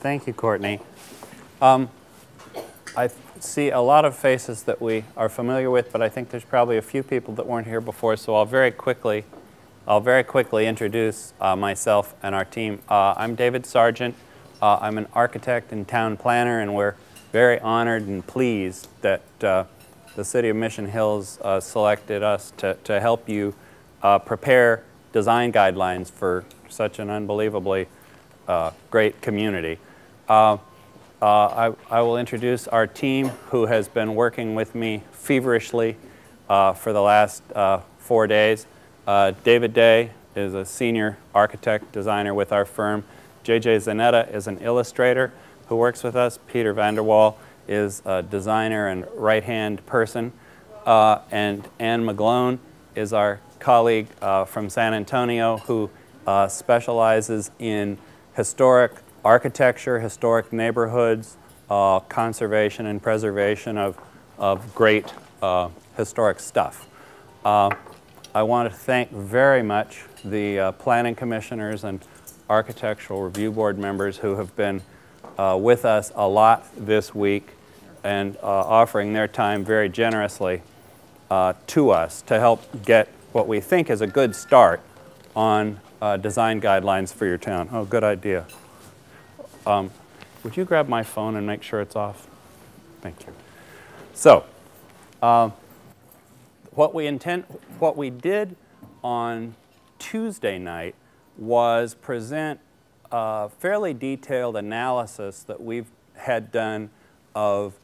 Thank you, Courtney. I see a lot of faces that we are familiar with, but I think there's probably a few people that weren't here before, so I'll very quickly introduce myself and our team. I'm David Sargent. I'm an architect and town planner, and we're very honored and pleased that the City of Mission Hills selected us to help you prepare design guidelines for such an unbelievably great community. I will introduce our team who has been working with me feverishly for the last 4 days. David Day is a senior architect designer with our firm. JJ Zanetta is an illustrator who works with us. Peter Vanderwall is a designer and right-hand person. And Ann McGlone is our colleague from San Antonio who specializes in historic architecture, historic neighborhoods, conservation and preservation of great historic stuff. I want to thank very much the planning commissioners and architectural review board members who have been with us a lot this week and offering their time very generously to us to help get what we think is a good start on design guidelines for your town. Oh, good idea. Would you grab my phone and make sure it's off? Thank you. So, what we did on Tuesday night was present a fairly detailed analysis that we've had done of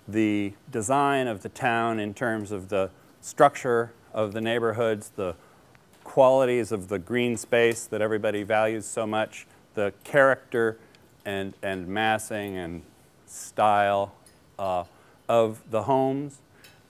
the design of the town in terms of the structure of the neighborhoods, the qualities of the green space that everybody values so much, the character and massing and style of the homes.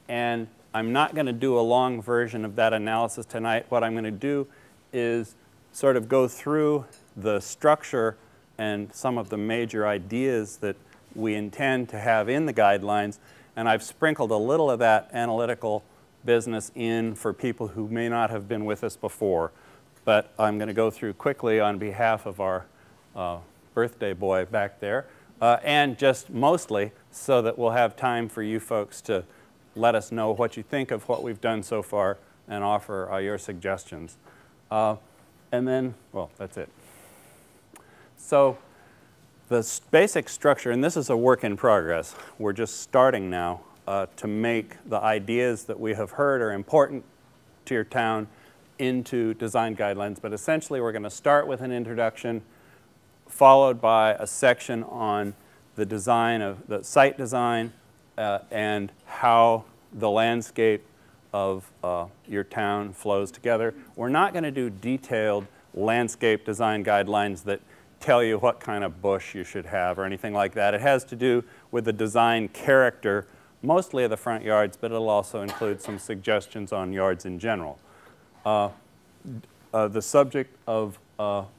And I'm not going to do a long version of that analysis tonight. What I'm going to do is sort of go through the structure and some of the major ideas that we intend to have in the guidelines. And I've sprinkled a little of that analytical business in for people who may not have been with us before. But I'm going to go through quickly on behalf of our birthday boy back there, and just mostly so that we'll have time for you folks to let us know what you think of what we've done so far and offer your suggestions. And then, well, that's it. So the basic structure, and this is a work in progress. We're just starting now to make the ideas that we have heard are important to your town into design guidelines. But essentially, we're going to start with an introduction, followed by a section on the design of the site design and how the landscape of your town flows together. We're not going to do detailed landscape design guidelines that tell you what kind of bush you should have or anything like that. It has to do with the design character, mostly of the front yards, but it'll also include some suggestions on yards in general. The subject of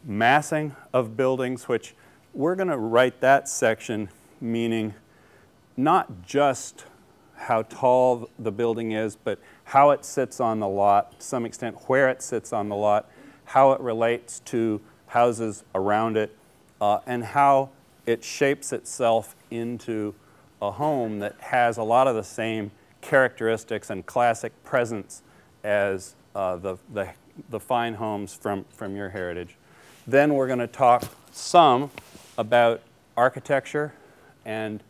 massing of buildings, which we're going to write that section meaning not just how tall the building is, but how it sits on the lot, to some extent where it sits on the lot, how it relates to houses around it, and how it shapes itself into a home that has a lot of the same characteristics and classic presence as the fine homes from your heritage. Then we're going to talk some about architecture and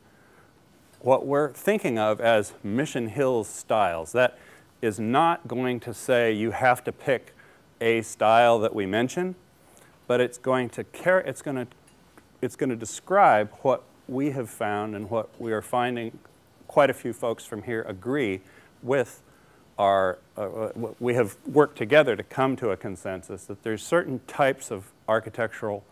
what we're thinking of as Mission Hills styles. That is not going to say you have to pick a style that we mention, but it's going to describe what we have found and what we are finding quite a few folks from here agree with our, we have worked together to come to a consensus that there's certain types of architectural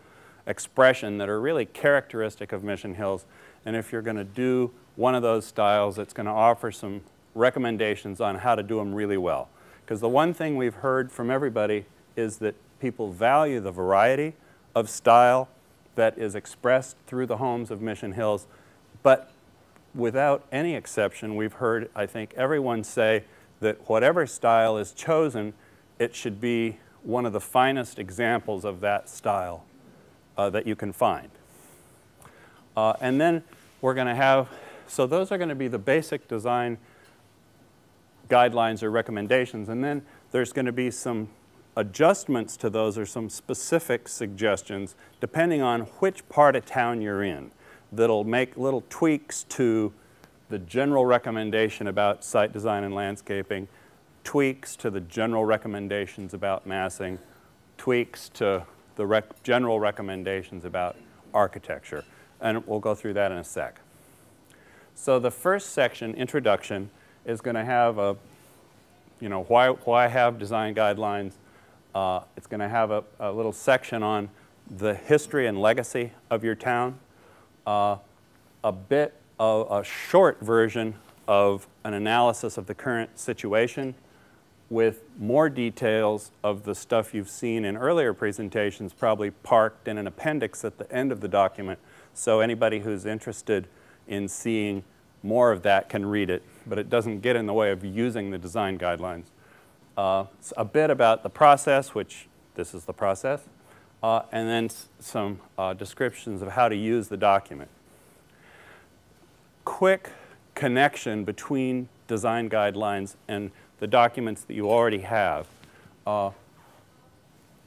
expression that are really characteristic of Mission Hills. And if you're going to do one of those styles, it's going to offer some recommendations on how to do them really well. Because the one thing we've heard from everybody is that people value the variety of style that is expressed through the homes of Mission Hills. But without any exception, we've heard, I think, everyone say that whatever style is chosen, it should be one of the finest examples of that style that you can find. And then we're going to have, so those are going to be the basic design guidelines or recommendations. And then there's going to be some adjustments to those or some specific suggestions depending on which part of town you're in that'll make little tweaks to the general recommendation about site design and landscaping, tweaks to the general recommendations about massing, tweaks to the general recommendations about architecture. And we'll go through that in a sec. So the first section, introduction, is going to have a, why have design guidelines. It's going to have a little section on the history and legacy of your town, a bit of a short version of an analysis of the current situation with more details of the stuff you've seen in earlier presentations, probably parked in an appendix at the end of the document. So anybody who's interested in seeing more of that can read it, but it doesn't get in the way of using the design guidelines. A bit about the process, which this is the process, and then some descriptions of how to use the document. Quick connection between design guidelines and the documents that you already have.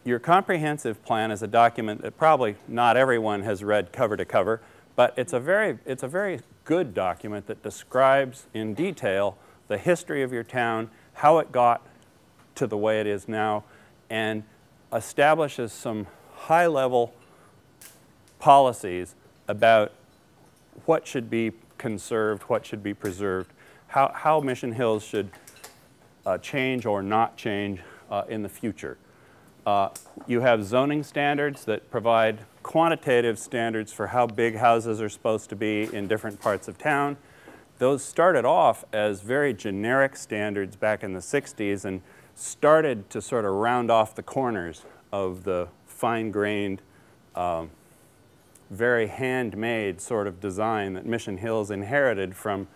Your comprehensive plan is a document that probably not everyone has read cover to cover, but it's a very good document that describes in detail the history of your town, how it got to the way it is now, and establishes some high-level policies about what should be conserved, what should be preserved, how Mission Hills should change or not change in the future. You have zoning standards that provide quantitative standards for how big houses are supposed to be in different parts of town. Those started off as very generic standards back in the 60s and started to sort of round off the corners of the fine-grained, very handmade sort of design that Mission Hills inherited from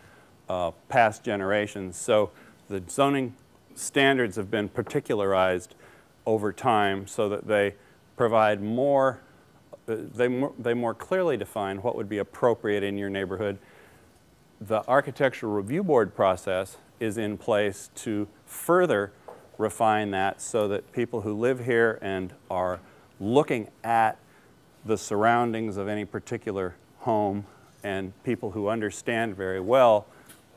past generations. So the zoning standards have been particularized over time so that they provide more, they more clearly define what would be appropriate in your neighborhood. The Architectural Review Board process is in place to further refine that so that people who live here and are looking at the surroundings of any particular home and people who understand very well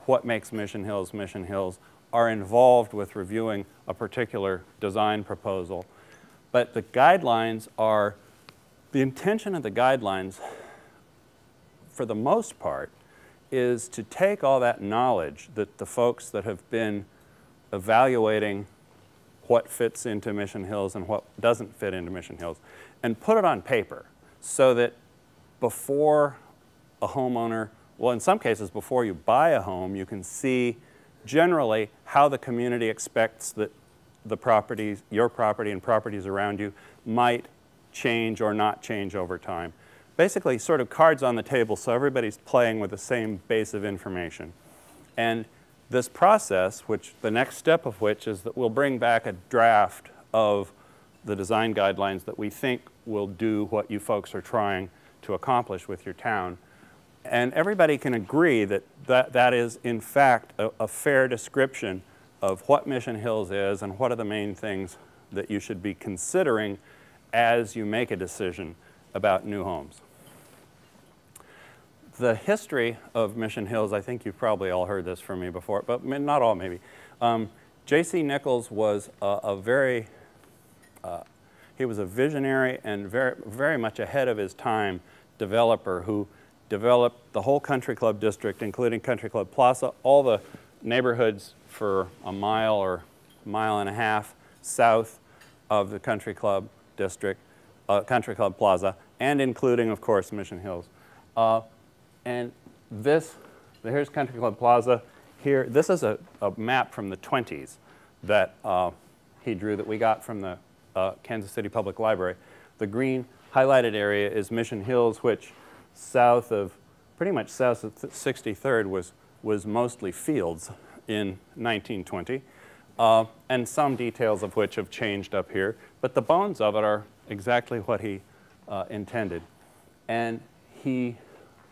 what makes Mission Hills Mission Hills are involved with reviewing a particular design proposal. But the guidelines are, the intention of the guidelines, for the most part, is to take all that knowledge that the folks that have been evaluating what fits into Mission Hills and what doesn't fit into Mission Hills, and put it on paper so that before a homeowner, well, in some cases before you buy a home, you can see generally how the community expects that the properties, your property and properties around you might change or not change over time. Basically sort of cards on the table so everybody's playing with the same base of information. And this process, which the next step of which is that we'll bring back a draft of the design guidelines that we think will do what you folks are trying to accomplish with your town. And everybody can agree that that is, in fact, a fair description of what Mission Hills is and what are the main things that you should be considering as you make a decision about new homes. The history of Mission Hills, I think you've probably all heard this from me before, but not all maybe. J.C. Nichols was he was a visionary and very much ahead of his time developer who developed the whole Country Club district, including Country Club Plaza, all the neighborhoods for a mile or mile and a half south of the Country Club district, Country Club Plaza, and including, of course, Mission Hills. And here's Country Club Plaza. Here, this is a map from the 20s that he drew that we got from the Kansas City Public Library. The green highlighted area is Mission Hills, which pretty much south of 63rd was mostly fields in 1920, and some details of which have changed up here, but the bones of it are exactly what he intended. And he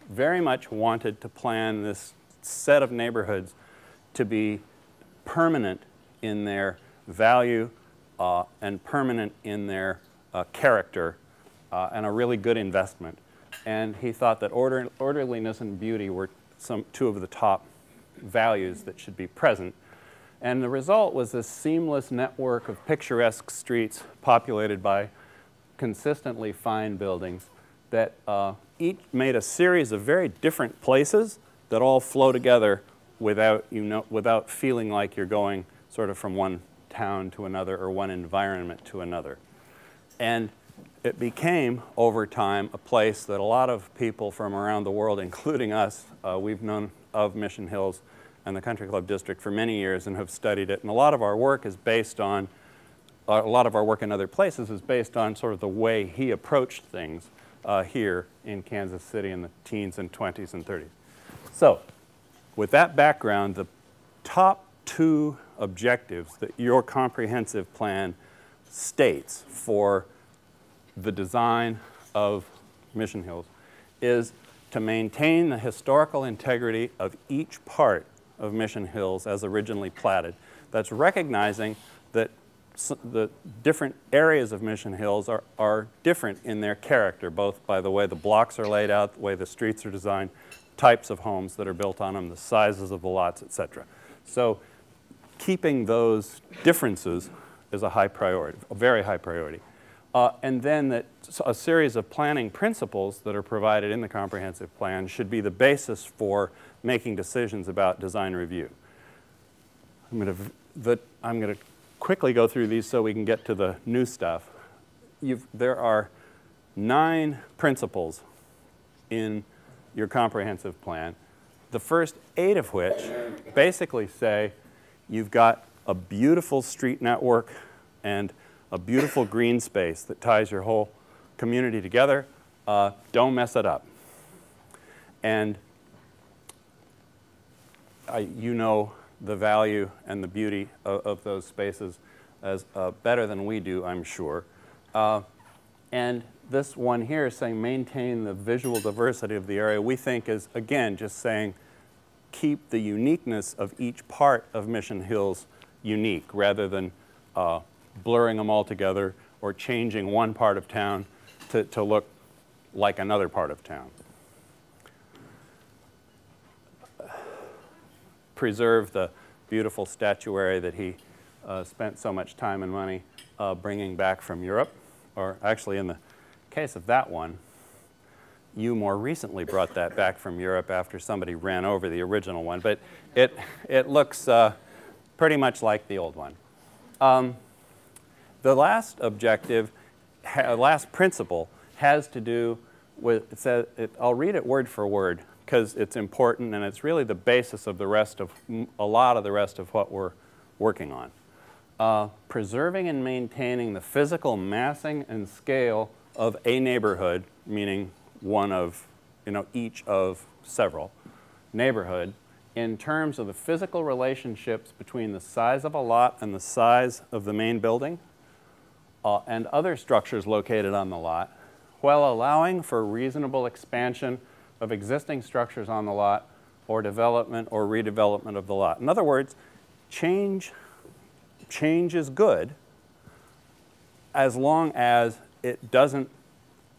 very much wanted to plan this set of neighborhoods to be permanent in their value and permanent in their character and a really good investment. And he thought that orderliness and beauty were two of the top values that should be present. And the result was this seamless network of picturesque streets populated by consistently fine buildings that each made a series of very different places that all flow together without feeling like you're going sort of from one town to another or one environment to another. And it became, over time, a place that a lot of people from around the world, including us, we've known of Mission Hills and the Country Club District for many years and have studied it. And a lot of our work is based on, a lot of our work in other places is based on sort of the way he approached things here in Kansas City in the teens and 20s and 30s. So, with that background, the top two objectives that your comprehensive plan states for the design of Mission Hills is to maintain the historical integrity of each part of Mission Hills as originally platted. That's recognizing that the different areas of Mission Hills are different in their character, both by the way the blocks are laid out, the way the streets are designed, types of homes that are built on them, the sizes of the lots, etc. So keeping those differences is a high priority, a very high priority. And then that a series of planning principles that are provided in the comprehensive plan should be the basis for making decisions about design review. I'm going to quickly go through these so we can get to the new stuff. There are 9 principles in your comprehensive plan, the first 8 of which basically say you've got a beautiful street network and a beautiful green space that ties your whole community together. Don't mess it up. And you know the value and the beauty of those spaces as better than we do, I'm sure. And this one here is saying maintain the visual diversity of the area. We think is, again, just saying keep the uniqueness of each part of Mission Hills unique rather than blurring them all together or changing one part of town to look like another part of town. Preserve the beautiful statuary that he spent so much time and money bringing back from Europe, or actually in the case of that one, you more recently brought that back from Europe after somebody ran over the original one, but it looks pretty much like the old one. The last objective, last principle, has to do with, it says, I'll read it word for word because it's important and it's really the basis of the rest of, a lot of the rest of what we're working on. Preserving and maintaining the physical massing and scale of a neighborhood, meaning one of, each of several neighborhood, in terms of the physical relationships between the size of a lot and the size of the main building and other structures located on the lot, while allowing for reasonable expansion of existing structures on the lot or development or redevelopment of the lot. In other words, change is good as long as it doesn't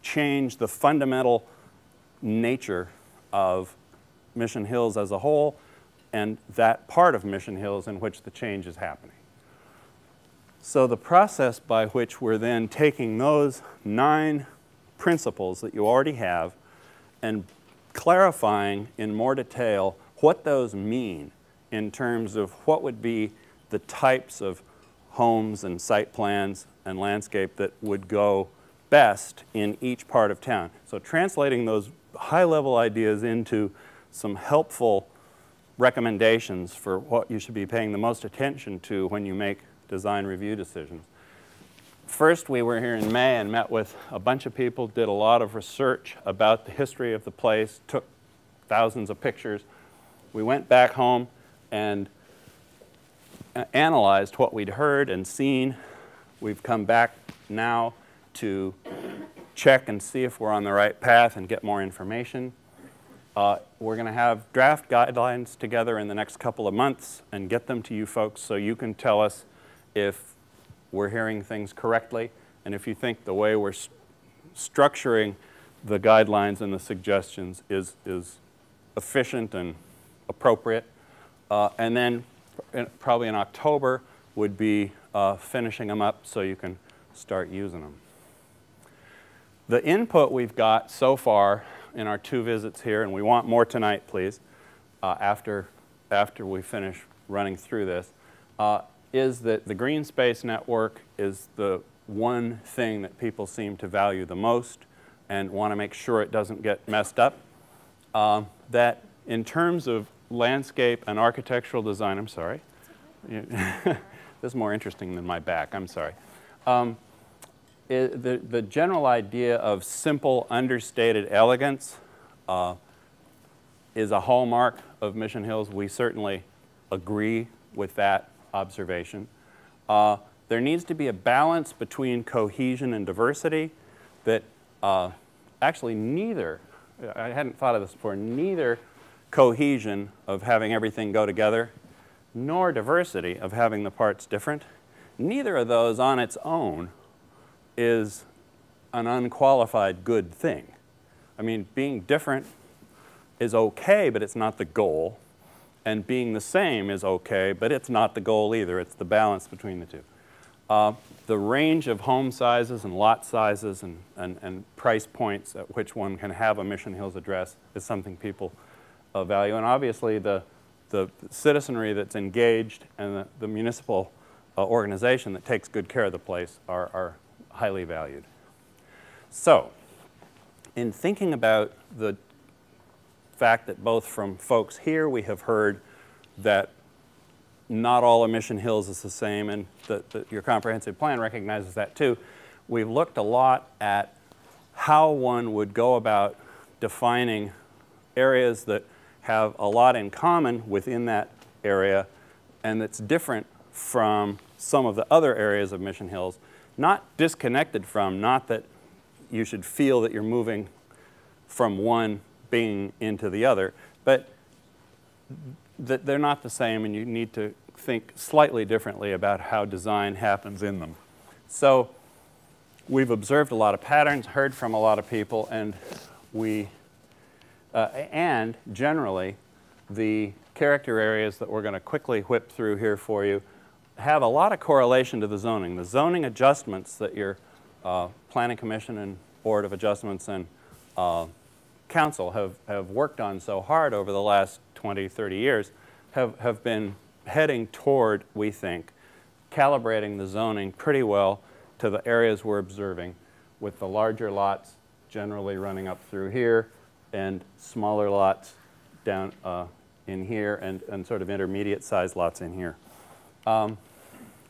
change the fundamental nature of Mission Hills as a whole and that part of Mission Hills in which the change is happening. So the process by which we're then taking those 9 principles that you already have and clarifying in more detail what those mean in terms of what would be the types of homes and site plans and landscape that would go best in each part of town. So translating those high-level ideas into some helpful recommendations for what you should be paying the most attention to when you make design review decisions. First, we were here in May and met with a bunch of people, did a lot of research about the history of the place, took thousands of pictures. We went back home and analyzed what we'd heard and seen. We've come back now to check and see if we're on the right path and get more information. We're going to have draft guidelines together in the next couple of months and get them to you folks so you can tell us if we're hearing things correctly and if you think the way we're structuring the guidelines and the suggestions is efficient and appropriate. And then probably in October would be finishing them up so you can start using them. The input we've got so far in our 2 visits here, and we want more tonight, please, after we finish running through this, is that the green space network is the one thing that people seem to value the most and want to make sure it doesn't get messed up. That in terms of landscape and architectural design, I'm sorry. This is more interesting than my back, I'm sorry. The general idea of simple, understated elegance is a hallmark of Mission Hills. We certainly agree with that observation. There needs to be a balance between cohesion and diversity that actually neither, I hadn't thought of this before, neither cohesion of having everything go together nor diversity of having the parts different, neither of those on its own is an unqualified good thing. I mean, being different is okay, but it's not the goal. And being the same is okay, but it's not the goal either. It's the balance between the two. The range of home sizes and lot sizes and price points at which one can have a Mission Hills address is something people value. And obviously, the citizenry that's engaged and the municipal organization that takes good care of the place are highly valued. So, in thinking about the fact that both from folks here we have heard that not all of Mission Hills is the same, and your comprehensive plan recognizes that too, we've looked a lot at how one would go about defining areas that have a lot in common within that area and that's different from some of the other areas of Mission Hills. Not disconnected from, not that you should feel that you're moving from one being into the other, but that they're not the same and you need to think slightly differently about how design happens in them. So we've observed a lot of patterns, heard from a lot of people, and and generally the character areas that we're going to quickly whip through here for you have a lot of correlation to the zoning. The zoning adjustments that your Planning Commission and Board of Adjustments and Council have worked on so hard over the last 20, 30 years have been heading toward, we think, calibrating the zoning pretty well to the areas we're observing, with the larger lots generally running up through here and smaller lots down in here and sort of intermediate sized lots in here.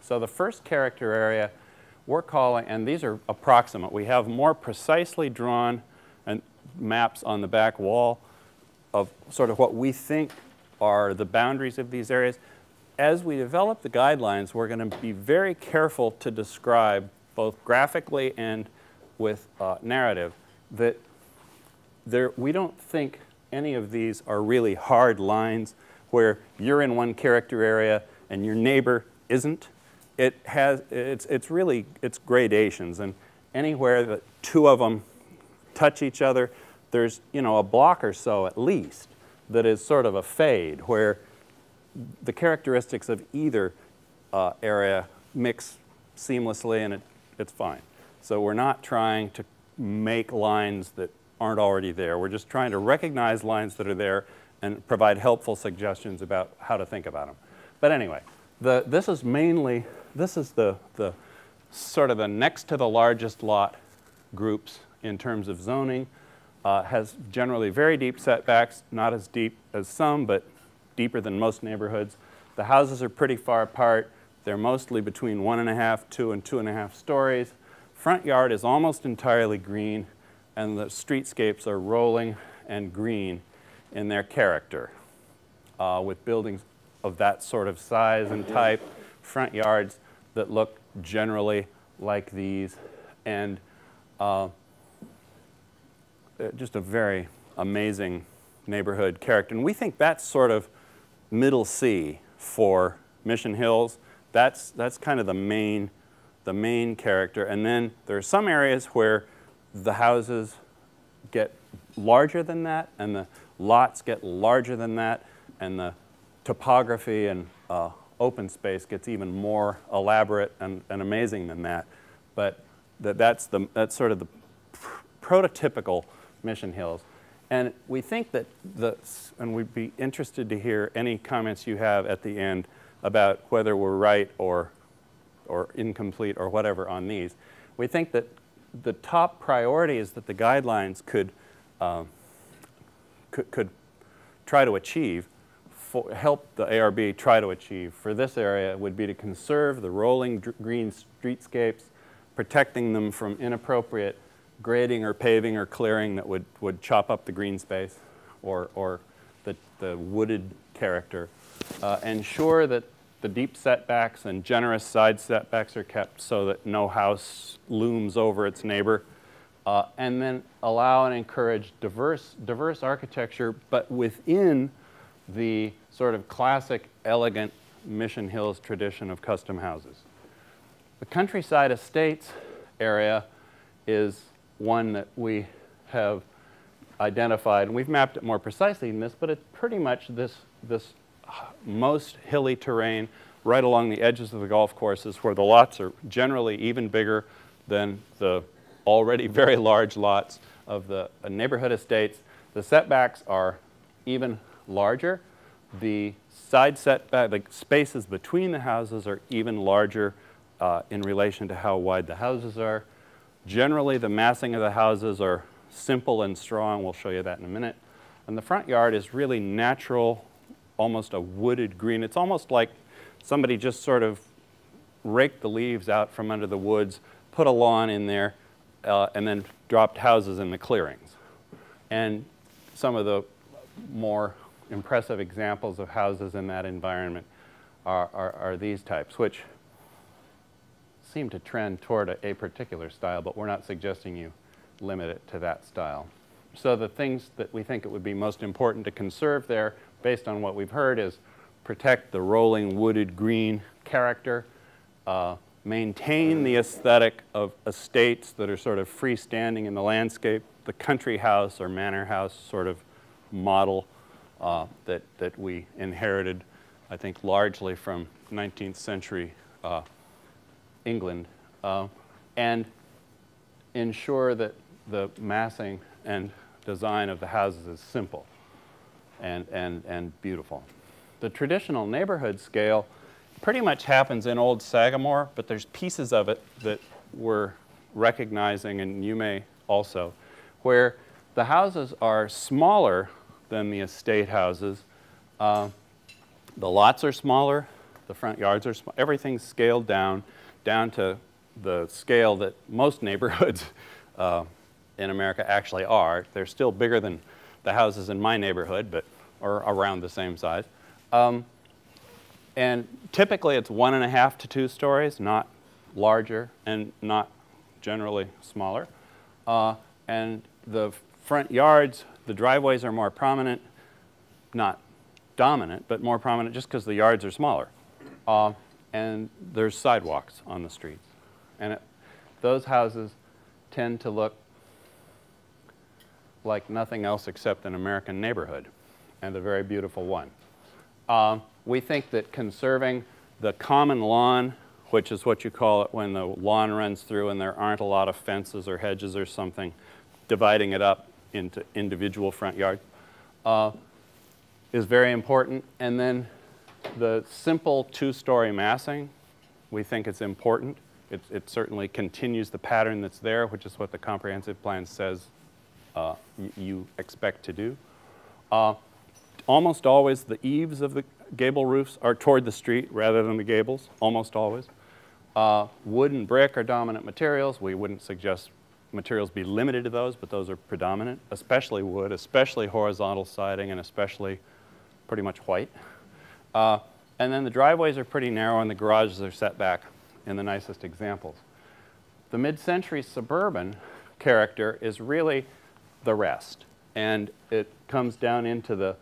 So the first character area we're calling, and these are approximate, we have more precisely drawn maps on the back wall of sort of what we think are the boundaries of these areas. As we develop the guidelines, we're going to be very careful to describe, both graphically and with narrative, that we don't think any of these are really hard lines where you're in one character area and your neighbor isn't. It's gradations, and anywhere that two of them touch each other, there's a block or so at least that is sort of a fade where the characteristics of either area mix seamlessly and it's fine. So we're not trying to make lines that aren't already there. We're just trying to recognize lines that are there and provide helpful suggestions about how to think about them. But anyway, this is the sort of the next to the largest lot groups in terms of zoning. Has generally very deep setbacks, not as deep as some, but deeper than most neighborhoods. The houses are pretty far apart. They're mostly between 1.5, 2, and 2.5 stories. Front yard is almost entirely green, and the streetscapes are rolling and green in their character, with buildings of that sort of size and type, front yards that look generally like these, and just a very amazing neighborhood character. And we think that's sort of middle C for Mission Hills. That's kind of the main character. And then there are some areas where the houses get larger than that, and the lots get larger than that, and the topography and open space gets even more elaborate and amazing than that. But that's sort of the prototypical Mission Hills. And we think that and we'd be interested to hear any comments you have at the end about whether we're right or incomplete or whatever on these. We think that the top priority is that the guidelines could try to achieve, help the ARB try to achieve for this area would be to conserve the rolling green streetscapes, protecting them from inappropriate grading or paving or clearing that would chop up the green space or the wooded character. Ensure that the deep setbacks and generous side setbacks are kept so that no house looms over its neighbor. And then allow and encourage diverse architecture, but within the sort of classic, elegant Mission Hills tradition of custom houses. The countryside estates area is one that we have identified, and we've mapped it more precisely than this, but it's pretty much this most hilly terrain right along the edges of the golf courses where the lots are generally even bigger than the already very large lots of the neighborhood estates. The setbacks are even larger. The side setback, the spaces between the houses are even larger in relation to how wide the houses are. Generally, the massing of the houses are simple and strong. We'll show you that in a minute. And the front yard is really natural, almost a wooded green. It's almost like somebody just sort of raked the leaves out from under the woods, put a lawn in there, and then dropped houses in the clearings. And some of the more impressive examples of houses in that environment are these types, which seem to trend toward a particular style, but we're not suggesting you limit it to that style. So the things that we think it would be most important to conserve there, based on what we've heard, is protect the rolling wooded green character, maintain the aesthetic of estates that are sort of freestanding in the landscape, the country house or manor house sort of model that we inherited, I think, largely from 19th century England, and ensure that the massing and design of the houses is simple and beautiful. The traditional neighborhood scale pretty much happens in Old Sagamore, but there's pieces of it that we're recognizing, and you may also, where the houses are smaller than the estate houses. The lots are smaller, the front yards are small, everything's scaled down to the scale that most neighborhoods in America actually are. They're still bigger than the houses in my neighborhood, but or around the same size. And typically it's 1.5 to 2 stories, not larger and not generally smaller. And the front yards, the driveways are more prominent, not dominant, but more prominent just because the yards are smaller. And there's sidewalks on the streets. And those houses tend to look like nothing else except an American neighborhood, and a very beautiful one. We think that conserving the common lawn, which is what you call it when the lawn runs through and there aren't a lot of fences or hedges or something, dividing it up into individual front yards, is very important. And then the simple 2-story massing, we think it's important. It certainly continues the pattern that's there, which is what the comprehensive plan says you expect to do. Almost always the eaves of the gable roofs are toward the street rather than the gables, almost always. Wood and brick are dominant materials. We wouldn't suggest materials be limited to those, but those are predominant, especially wood, especially horizontal siding, and especially pretty much white. And then the driveways are pretty narrow and the garages are set back in the nicest examples. The mid-century suburban character is really the rest. And it comes down into the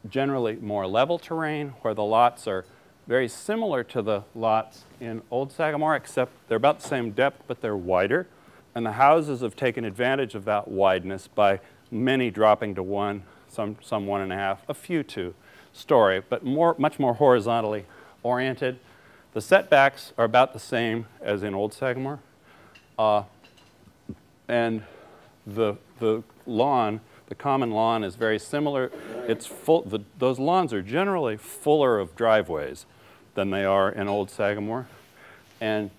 generally more level terrain where the lots are very similar to the lots in Old Sagamore, except they're about the same depth, but they're wider. And the houses have taken advantage of that wideness by many dropping to 1, some 1.5, a few 2-story, but much more horizontally oriented. The setbacks are about the same as in Old Sagamore. And the lawn, the common lawn, is very similar. It's full, those lawns are generally fuller of driveways than they are in Old Sagamore. And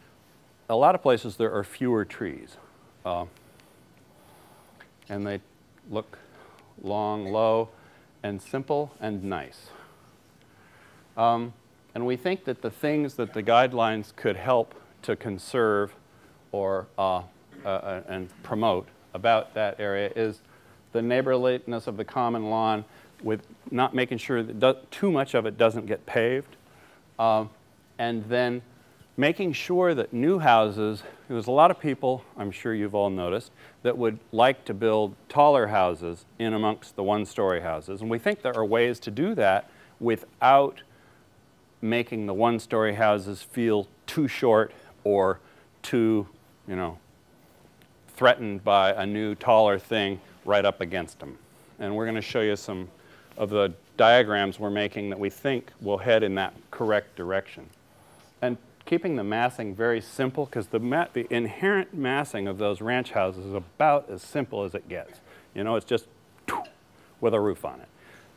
a lot of places there are fewer trees. And they look long, low, and simple and nice. And we think that the things that the guidelines could help to conserve or and promote about that area is the neighborliness of the common lawn, with not making sure that too much of it doesn't get paved, and then making sure that new houses, there's a lot of people, I'm sure you've all noticed, that would like to build taller houses in amongst the one-story houses. And we think there are ways to do that without making the one-story houses feel too short or too, threatened by a new taller thing right up against them. And we're going to show you some of the diagrams we're making that we think will head in that correct direction. And keeping the massing very simple, because the inherent massing of those ranch houses is about as simple as it gets. It's just with a roof on it.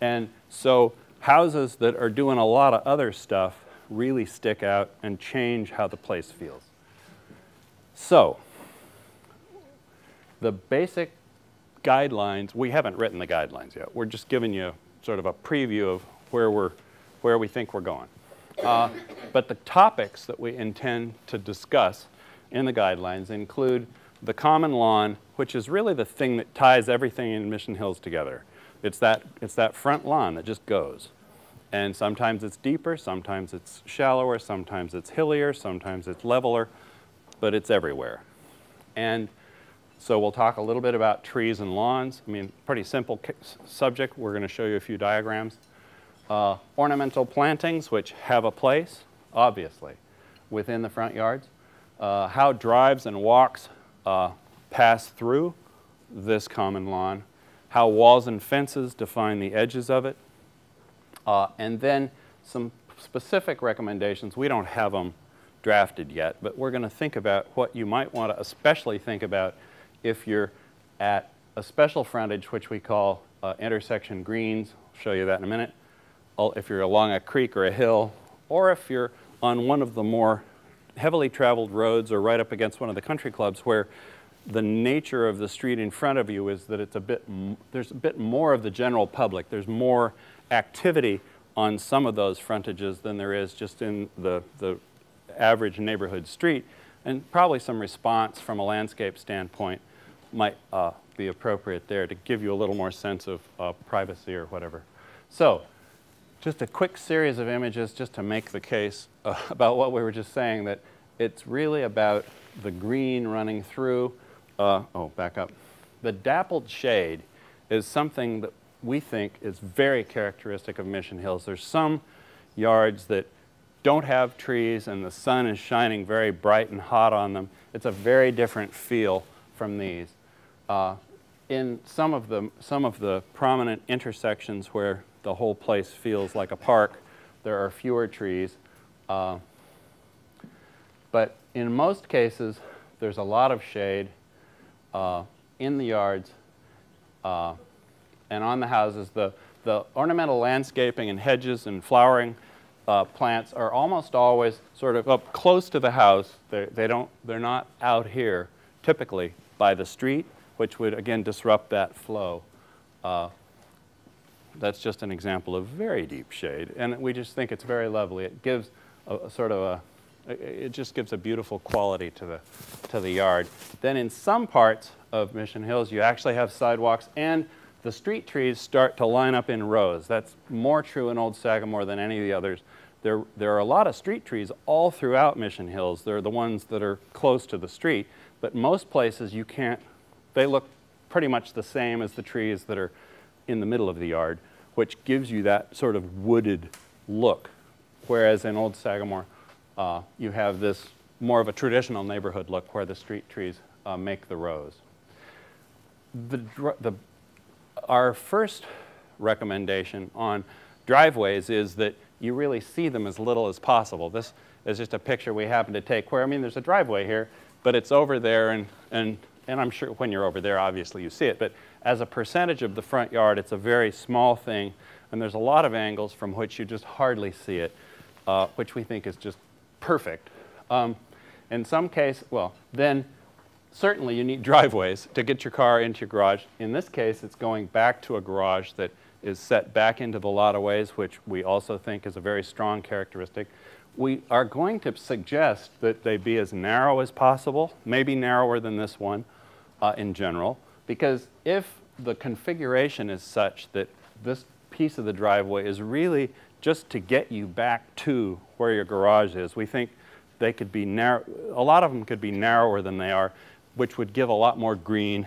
And so houses that are doing a lot of other stuff really stick out and change how the place feels. So the basic guidelines, we haven't written the guidelines yet. We're just giving you sort of a preview of where we think we're going. But the topics that we intend to discuss in the guidelines include the common lawn, which is really the thing that ties everything in Mission Hills together. It's that front lawn that just goes. And sometimes it's deeper, sometimes it's shallower, sometimes it's hillier, sometimes it's leveler, but it's everywhere. And so we'll talk a little bit about trees and lawns. Pretty simple subject. We're going to show you a few diagrams. Ornamental plantings, which have a place, obviously, within the front yards. How drives and walks pass through this common lawn. How walls and fences define the edges of it. And then some specific recommendations. We don't have them drafted yet, but we're going to think about what you might want to especially think about if you're at a special frontage, which we call intersection greens. I'll show you that in a minute. If you're along a creek or a hill, or if you're on one of the more heavily traveled roads or right up against one of the country clubs where the nature of the street in front of you is that it's there's a bit more of the general public. There's more activity on some of those frontages than there is just in the average neighborhood street. And probably some response from a landscape standpoint might be appropriate there to give you a little more sense of privacy or whatever. So just a quick series of images just to make the case about what we were just saying, that it's really about the green running through. Back up. The dappled shade is something that we think is very characteristic of Mission Hills. There's some yards that don't have trees and the sun is shining very bright and hot on them. It's a very different feel from these. In some of the prominent intersections where the whole place feels like a park, there are fewer trees. But in most cases, there's a lot of shade in the yards and on the houses. The ornamental landscaping and hedges and flowering plants are almost always sort of up close to the house. They're not out here typically by the street, which would again disrupt that flow. That's just an example of very deep shade, and we just think it's very lovely. It gives it just gives a beautiful quality to the yard. Then in some parts of Mission Hills, you actually have sidewalks, and the street trees start to line up in rows. That's more true in Old Sagamore than any of the others. There are a lot of street trees all throughout Mission Hills. They're the ones that are close to the street, but most places you can't. They look pretty much the same as the trees that are in the middle of the yard, which gives you that sort of wooded look. Whereas in Old Sagamore, you have this more of a traditional neighborhood look where the street trees make the rows. Our first recommendation on driveways is that you really see them as little as possible. This is just a picture we happen to take where, I mean, there's a driveway here, but it's over there, and I'm sure when you're over there, obviously you see it, but as a percentage of the front yard, it's a very small thing, and there's a lot of angles from which you just hardly see it, which we think is just perfect. In some case, well, then certainly you need driveways to get your car into your garage. In this case, it's going back to a garage that is set back into the lot-of-ways, which we also think is a very strong characteristic. We are going to suggest that they be as narrow as possible, maybe narrower than this one in general, because if the configuration is such that this piece of the driveway is really just to get you back to where your garage is, we think they could be narrow. A lot of them could be narrower than they are, which would give a lot more green.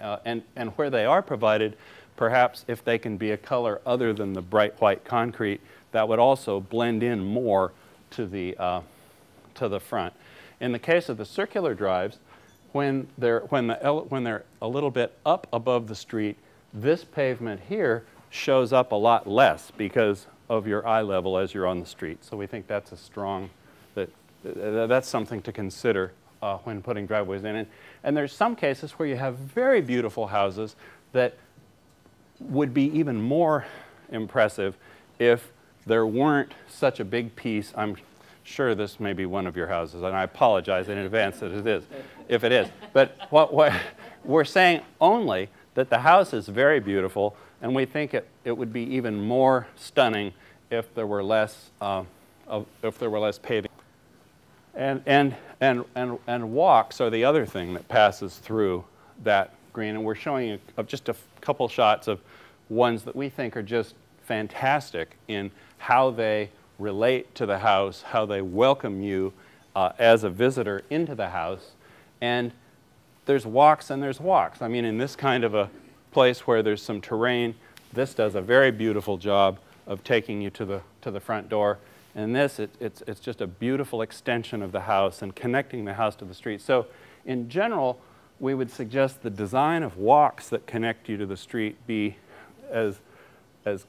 And where they are provided, perhaps if they can be a color other than the bright white concrete, that would also blend in more to the front. In the case of the circular drives, when they're a little bit up above the street, this pavement here shows up a lot less because of your eye level as you're on the street. So we think that's a strong, that's something to consider when putting driveways in. And there's some cases where you have very beautiful houses that would be even more impressive if there weren't such a big piece. I'm sure this may be one of your houses, and I apologize in advance that it is, if it is. But what we're saying only that the house is very beautiful, and we think it would be even more stunning if there were less paving. And walks are the other thing that passes through that green, and we're showing you just a couple shots of ones that we think are just fantastic in how they relate to the house, how they welcome you as a visitor into the house. And there's walks and there's walks. I mean, in this kind of a place where there's some terrain, this does a very beautiful job of taking you to the front door. And this, it's just a beautiful extension of the house and connecting the house to the street. So in general, we would suggest the design of walks that connect you to the street be as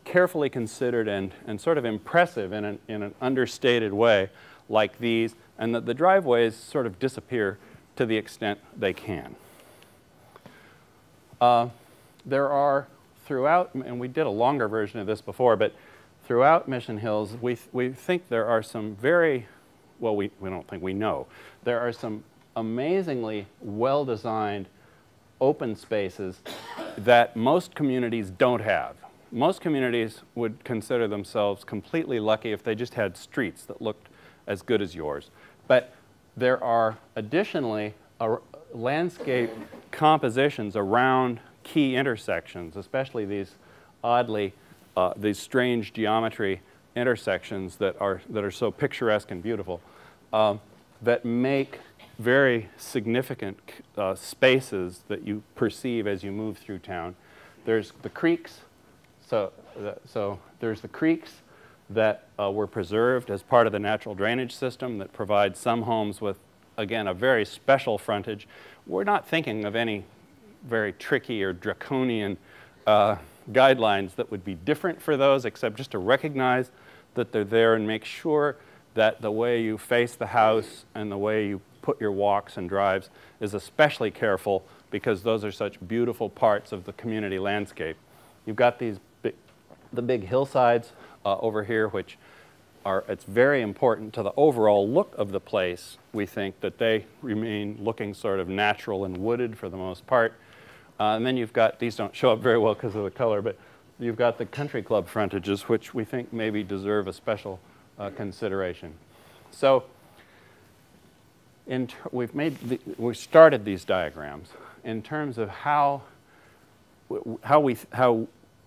carefully considered and sort of impressive in an understated way like these, and that the driveways sort of disappear to the extent they can. There are throughout, and we did a longer version of this before, but throughout Mission Hills, we think there are some very, well, we don't think, we know, there are some amazingly well-designed open spaces that most communities don't have. Most communities would consider themselves completely lucky if they just had streets that looked as good as yours. But there are additionally landscape compositions around key intersections, especially these oddly, these strange geometry intersections that are so picturesque and beautiful, that make very significant spaces that you perceive as you move through town. There's the creeks. So there's the creeks that were preserved as part of the natural drainage system that provide some homes with, again, a very special frontage. We're not thinking of any very tricky or draconian guidelines that would be different for those, except just to recognize that they're there and make sure that the way you face the house and the way you put your walks and drives is especially careful, because those are such beautiful parts of the community landscape. You've got the big hillsides over here, which it's very important to the overall look of the place. We think that they remain looking sort of natural and wooded for the most part. And then you've got, these don't show up very well because of the color, but you've got the country club frontages, which we think maybe deserve a special consideration. So we've started these diagrams in terms of how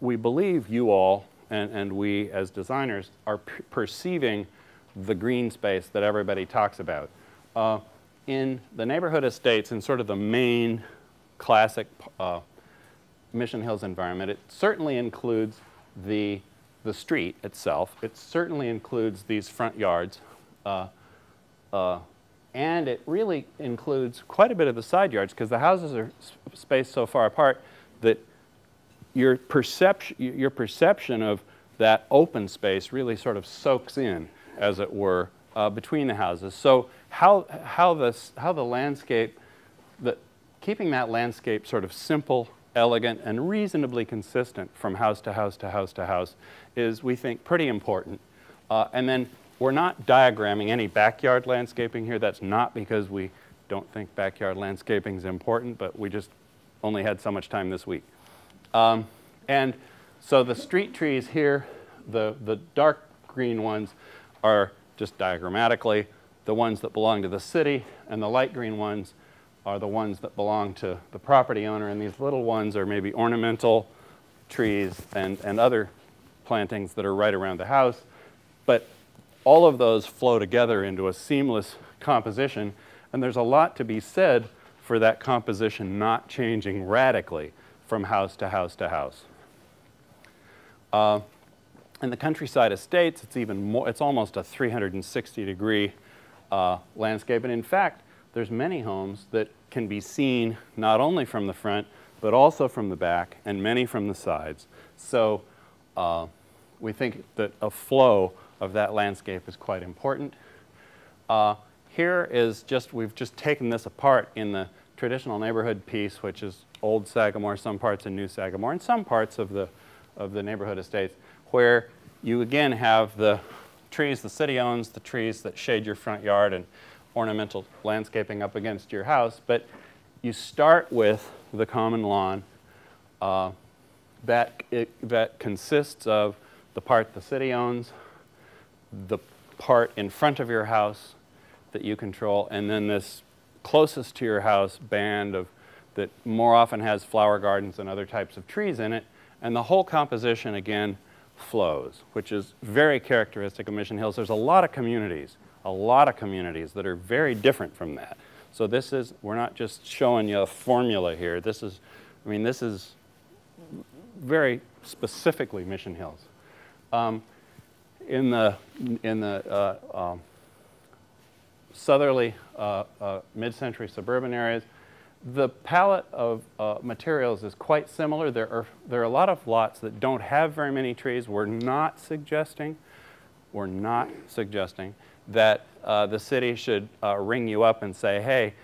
we believe you all and we as designers are perceiving the green space that everybody talks about. In the neighborhood estates, in sort of the main classic Mission Hills environment. It certainly includes the street itself. It certainly includes these front yards. And it really includes quite a bit of the side yards, because the houses are spaced so far apart that your perception of that open space really sort of soaks in, as it were, between the houses. So how the landscape, keeping that landscape sort of simple, elegant, and reasonably consistent from house to house to house to house is, we think, pretty important. And then we're not diagramming any backyard landscaping here. That's not because we don't think backyard landscaping is important, but we just only had so much time this week. And so the street trees here, the dark green ones are just diagrammatically the ones that belong to the city, and the light green ones are the ones that belong to the property owner, and these little ones are maybe ornamental trees and other plantings that are right around the house. But all of those flow together into a seamless composition, and there's a lot to be said for that composition not changing radically from house to house to house. In the countryside estates, it's even more, it's almost a 360-degree landscape, and in fact, there's many homes that can be seen not only from the front, but also from the back, and many from the sides. So we think that a flow of that landscape is quite important. Here is just, we've just taken this apart in the traditional neighborhood piece, which is old Sagamore, some parts in new Sagamore, and some parts of the neighborhood estates, where you again have the trees the city owns, the trees that shade your front yard, and ornamental landscaping up against your house. But you start with the common lawn that consists of the part the city owns, the part in front of your house that you control, and then this closest to your house band that more often has flower gardens and other types of trees in it. And the whole composition, again, flows, which is very characteristic of Mission Hills. There's a lot of communities that are very different from that. So this is, we're not just showing you a formula here. This is, I mean, this is very specifically Mission Hills. In the southerly mid-century suburban areas, the palette of materials is quite similar. There are a lot of lots that don't have very many trees. We're not suggesting that the city should ring you up and say, hey,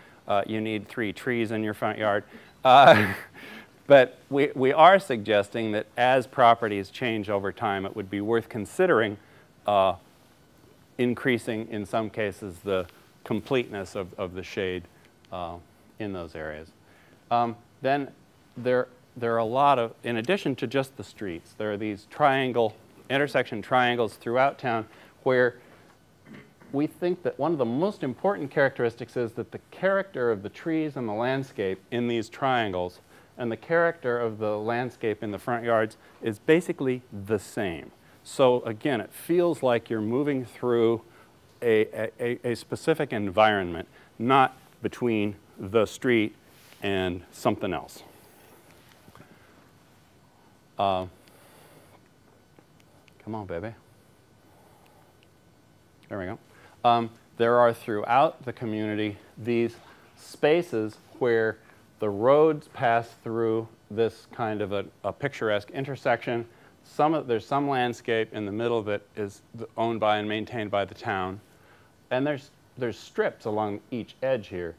you need 3 trees in your front yard. But we are suggesting that as properties change over time, it would be worth considering increasing, in some cases, the completeness of the shade in those areas. Then there are a lot of, in addition to just the streets, there are these intersection triangles throughout town where we think that one of the most important characteristics is that the character of the trees and the landscape in these triangles and the character of the landscape in the front yards is basically the same. So again, it feels like you're moving through a specific environment, not between the street and something else. Come on, baby. There we go. There are throughout the community these spaces where the roads pass through this kind of a picturesque intersection. There's some landscape in the middle that is owned by and maintained by the town. And there's strips along each edge here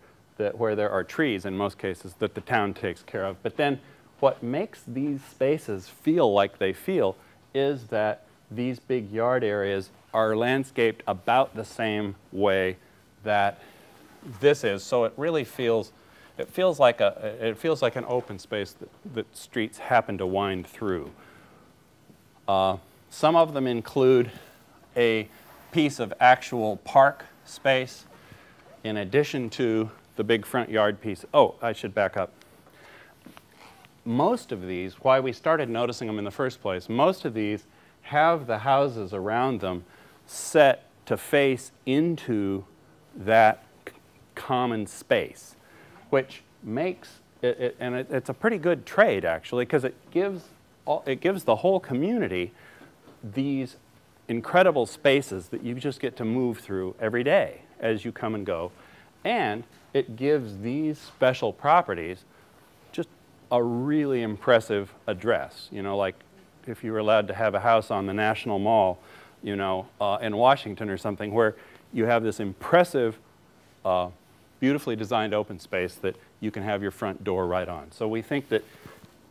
where there are trees, in most cases, that the town takes care of. But then what makes these spaces feel like they feel is that these big yard areas are landscaped about the same way that this is. So it really feels, it feels like an open space that streets happen to wind through. Some of them include a piece of actual park space in addition to the big front yard piece. Oh, I should back up. Most of these, why we started noticing them in the first place, most of these have the houses around them set to face into that common space, which makes it's a pretty good trade, actually, because it gives the whole community these incredible spaces that you just get to move through every day as you come and go. And it gives these special properties just a really impressive address. You know, like if you were allowed to have a house on the National Mall, you know, in Washington or something, where you have this impressive, beautifully designed open space that you can have your front door right on. So we think that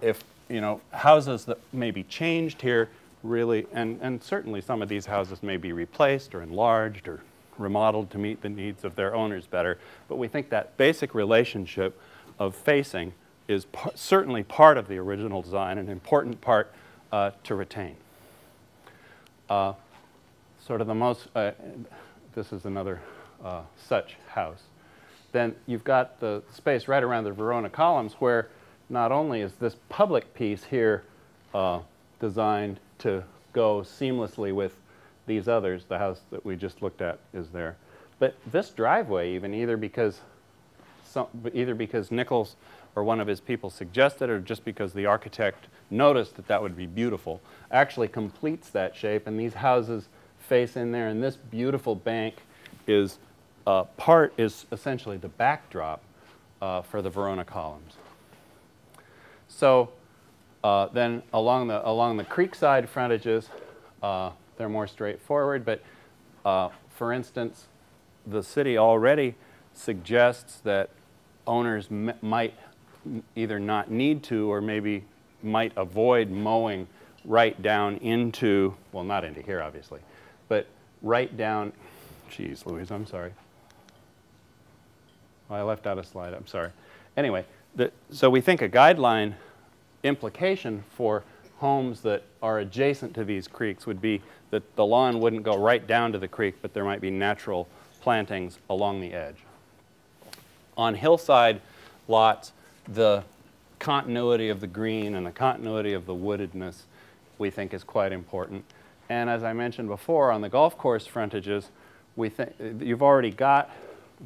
if, you know, houses that may be changed here really, and certainly some of these houses may be replaced or enlarged or remodeled to meet the needs of their owners better, but we think that basic relationship of facing is certainly part of the original design, an important part to retain. Sort of the most, this is another such house. Then you've got the space right around the Verona columns where not only is this public piece here designed to go seamlessly with these others, the house that we just looked at is there, but this driveway even, either because Nichols or one of his people suggested or just because the architect noticed that that would be beautiful, actually completes that shape, and these houses face in there, and this beautiful bank is essentially the backdrop for the Verona columns. So then along the creekside frontages, they're more straightforward, but for instance, the city already suggests that owners might either not need to or maybe might avoid mowing right down into, well, not into here obviously, but right down, geez Louise, I'm sorry. I left out a slide, I'm sorry. Anyway, so we think a guideline implication for homes that are adjacent to these creeks would be that the lawn wouldn't go right down to the creek, but there might be natural plantings along the edge. On hillside lots, the continuity of the green and the continuity of the woodedness we think is quite important. And as I mentioned before, on the golf course frontages, we think you've already got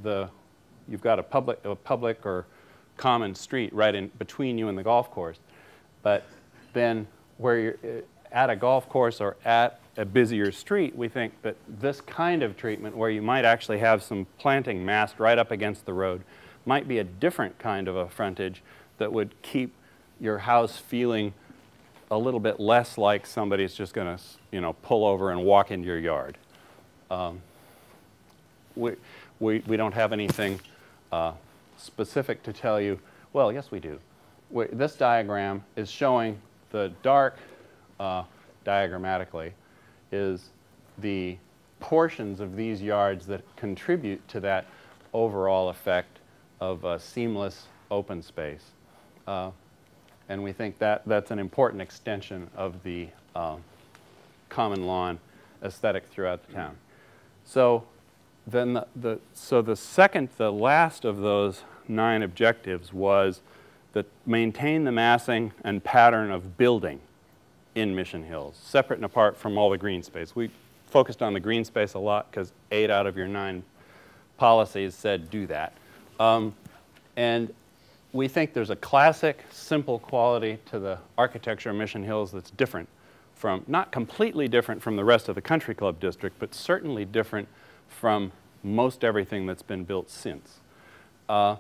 you've got a public or common street right in between you and the golf course. But then where you're at a golf course or at a busier street, we think that this kind of treatment, where you might actually have some planting massed right up against the road, might be a different kind of a frontage that would keep your house feeling a little bit less like somebody's just going to, you know, pull over and walk into your yard. We don't have anything specific to tell you. Well, yes, we do. This diagram is showing the dark diagrammatically is the portions of these yards that contribute to that overall effect of a seamless open space. And we think that that's an important extension of the common lawn aesthetic throughout the town. So then the last of those 9 objectives was that maintain the massing and pattern of building in Mission Hills, separate and apart from all the green space. We focused on the green space a lot because 8 out of your 9 policies said do that. And we think there's a classic, simple quality to the architecture of Mission Hills that's different from, not completely different from the rest of the Country Club district, but certainly different from most everything that's been built since. The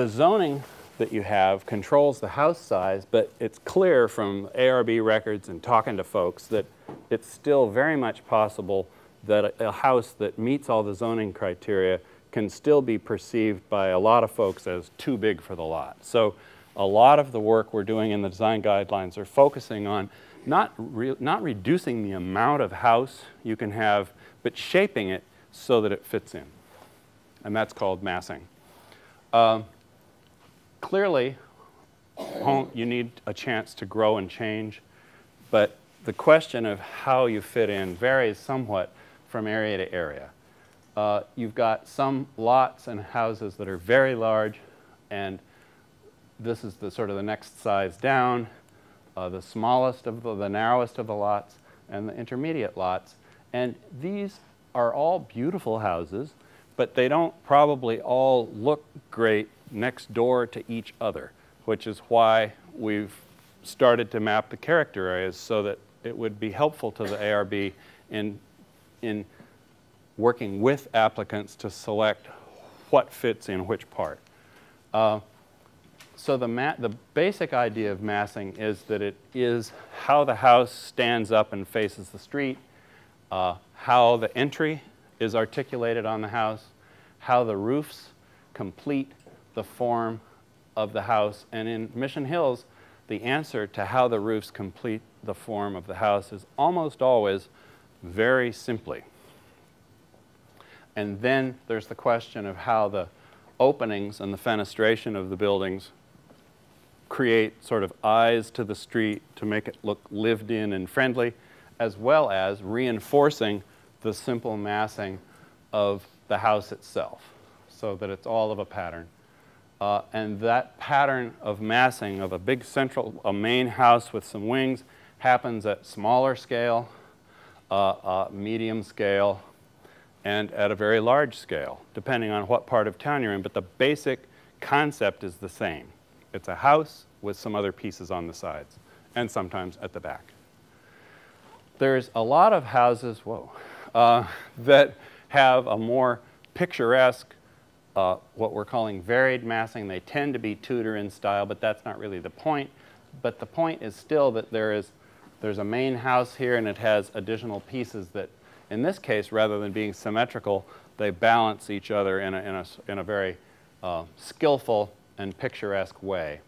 zoning that you have controls the house size, but it's clear from ARB records and talking to folks that it's still very much possible that a house that meets all the zoning criteria can still be perceived by a lot of folks as too big for the lot. So a lot of the work we're doing in the design guidelines are focusing on not reducing the amount of house you can have, but shaping it so that it fits in. And that's called massing. Clearly, you need a chance to grow and change, but the question of how you fit in varies somewhat from area to area. You've got some lots and houses that are very large, and this is the sort of the next size down, the smallest of the narrowest of the lots, and the intermediate lots. And these are all beautiful houses, but they don't probably all look great next door to each other, which is why we've started to map the character areas so that it would be helpful to the ARB in working with applicants to select what fits in which part. So the basic idea of massing is that it is how the house stands up and faces the street, how the entry is articulated on the house, how the roofs complete the form of the house. And in Mission Hills, the answer to how the roofs complete the form of the house is almost always very simply. And then there's the question of how the openings and the fenestration of the buildings create sort of eyes to the street to make it look lived in and friendly, as well as reinforcing the simple massing of the house itself, so that it's all of a pattern. And that pattern of massing of a main house with some wings happens at smaller scale, medium scale, and at a very large scale, depending on what part of town you're in. But the basic concept is the same. It's a house with some other pieces on the sides, and sometimes at the back. There's a lot of houses, that have a more picturesque, what we're calling varied massing. They tend to be Tudor in style, but that's not really the point. But the point is still that there's a main house here, and it has additional pieces that, in this case, rather than being symmetrical, they balance each other in a very skillful and picturesque way.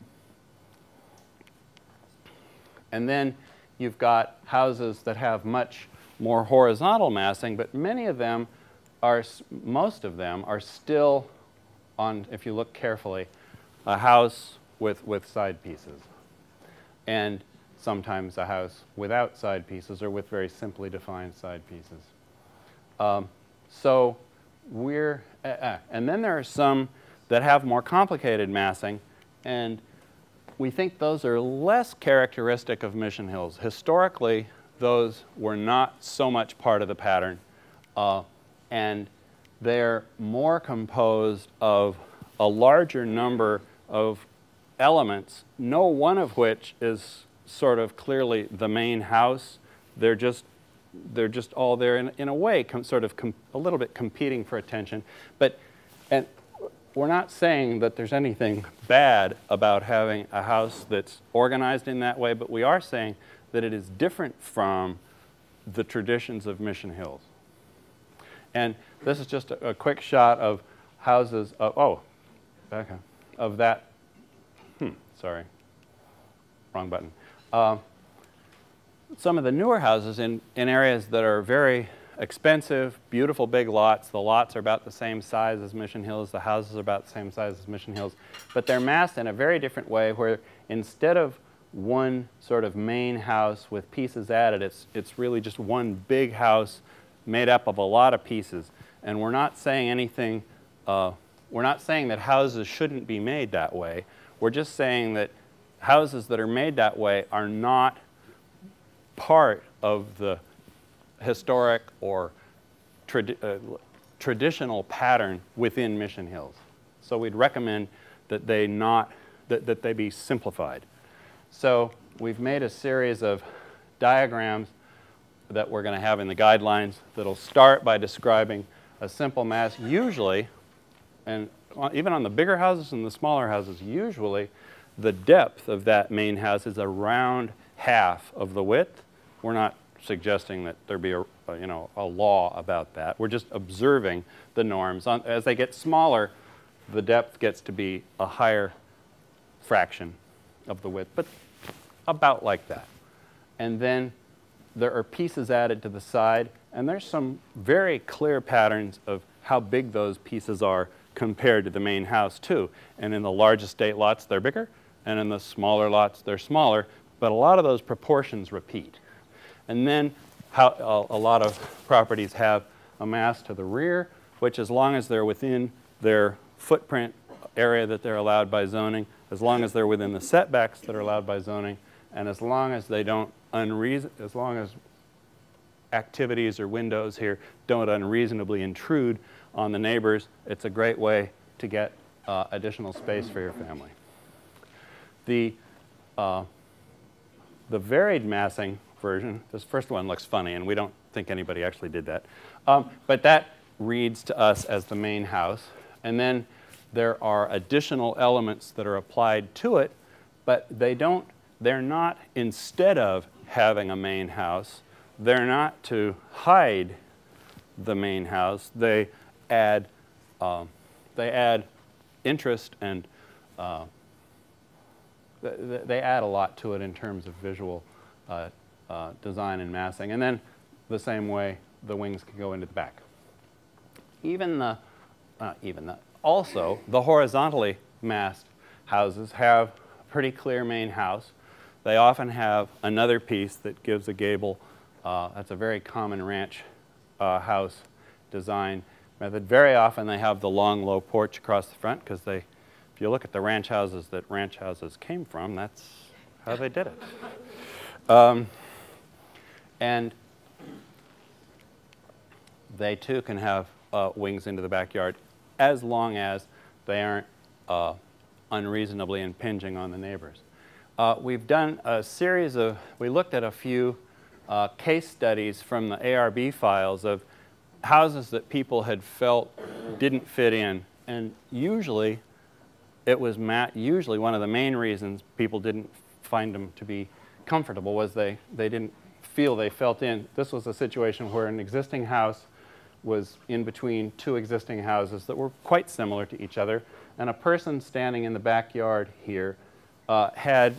And then you've got houses that have much more horizontal massing, but most of them are still on, if you look carefully, a house with side pieces. And sometimes a house without side pieces or with very simply defined side pieces. And then there are some that have more complicated massing, and we think those are less characteristic of Mission Hills. Historically, those were not so much part of the pattern, and they're more composed of a larger number of elements, no one of which is sort of clearly the main house. They're just all there in a way, a little bit competing for attention. And we're not saying that there's anything bad about having a house that's organized in that way, but we are saying that it is different from the traditions of Mission Hills. And this is just a quick shot of houses of that. Sorry, wrong button. Some of the newer houses in areas that are very expensive, beautiful big lots. The lots are about the same size as Mission Hills. The houses are about the same size as Mission Hills. But they're massed in a very different way, where instead of one sort of main house with pieces added, it's really just one big house made up of a lot of pieces. And we're not saying anything, we're not saying that houses shouldn't be made that way. We're just saying that houses that are made that way are not part of the historic or traditional pattern within Mission Hills. So we'd recommend that they be simplified. So we've made a series of diagrams that we're going to have in the guidelines that'll start by describing a simple mass. Usually, and even on the bigger houses and the smaller houses, usually the depth of that main house is around half of the width. We're not suggesting that there be a law about that. We're just observing the norms. As they get smaller, the depth gets to be a higher fraction of the width, but about like that. And then there are pieces added to the side, and there's some very clear patterns of how big those pieces are compared to the main house too. And in the large estate lots, they're bigger, and in the smaller lots, they're smaller, but a lot of those proportions repeat. And then a lot of properties have a mass to the rear, which, as long as they're within their footprint area that they're allowed by zoning, as long as they're within the setbacks that are allowed by zoning, and as long as they don't as long as activities or windows here don't unreasonably intrude on the neighbors, it's a great way to get additional space for your family. The varied massing version, this first one looks funny, and we don't think anybody actually did that. But that reads to us as the main house. And then there are additional elements that are applied to it, but they're not, instead of having a main house, they're not to hide the main house. They add interest, and they add a lot to it in terms of visual design and massing. And then the same way, the wings can go into the back. Also, the horizontally massed houses have a pretty clear main house. They often have another piece that gives a gable. That's a very common ranch house design method. Very often they have the long, low porch across the front, because if you look at the ranch houses that ranch houses came from, that's how they did it. And they too can have wings into the backyard, as long as they aren't unreasonably impinging on the neighbors. We've done a series of, we looked at a few case studies from the ARB files of houses that people had felt didn't fit in. And usually, it was usually one of the main reasons people didn't find them to be comfortable was they didn't feel they felt in. This was a situation where an existing house was in between two existing houses that were quite similar to each other, and a person standing in the backyard here had,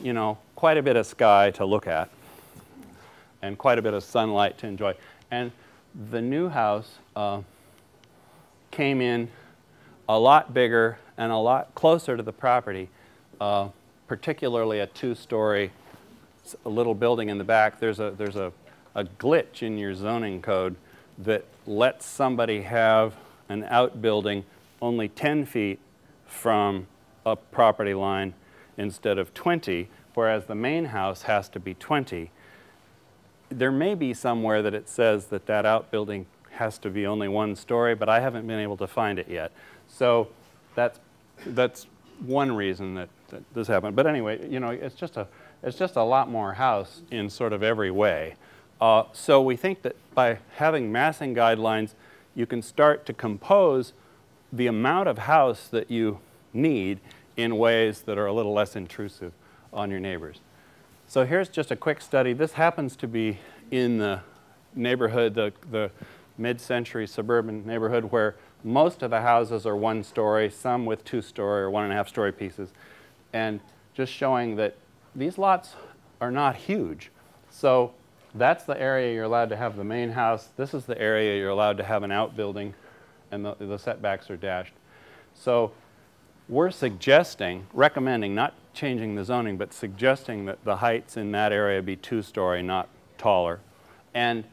quite a bit of sky to look at and quite a bit of sunlight to enjoy. And the new house came in a lot bigger and a lot closer to the property, particularly a two-story little building in the back. There's a glitch in your zoning code that lets somebody have an outbuilding only 10 feet from a property line instead of 20, whereas the main house has to be 20. There may be somewhere that it says that that outbuilding has to be only one story, but I haven't been able to find it yet. So that's one reason that this happened. But anyway, it's just a lot more house in sort of every way. So we think that by having massing guidelines, you can start to compose the amount of house that you need in ways that are a little less intrusive on your neighbors. So here's just a quick study. This happens to be in the neighborhood, the mid-century suburban neighborhood, where most of the houses are one story, some with two-story or one-and-a-half-story pieces, and just showing that these lots are not huge. So that's the area you're allowed to have the main house. This is the area you're allowed to have an outbuilding, and the setbacks are dashed. So we're recommending, not changing the zoning, but suggesting that the heights in that area be two-story, not taller. And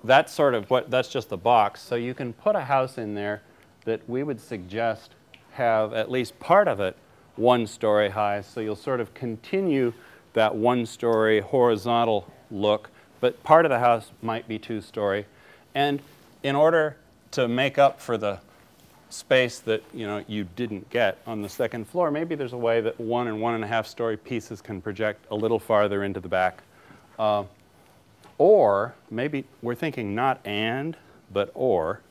that's that's just the box. So you can put a house in there that we would suggest have at least part of it one-story high. So you'll sort of continue that one-story horizontal look, but part of the house might be two-story. And in order to make up for the space that you didn't get on the second floor, maybe there's a way that 1 and 1.5-story pieces can project a little farther into the back. Or maybe we're thinking not and, but or.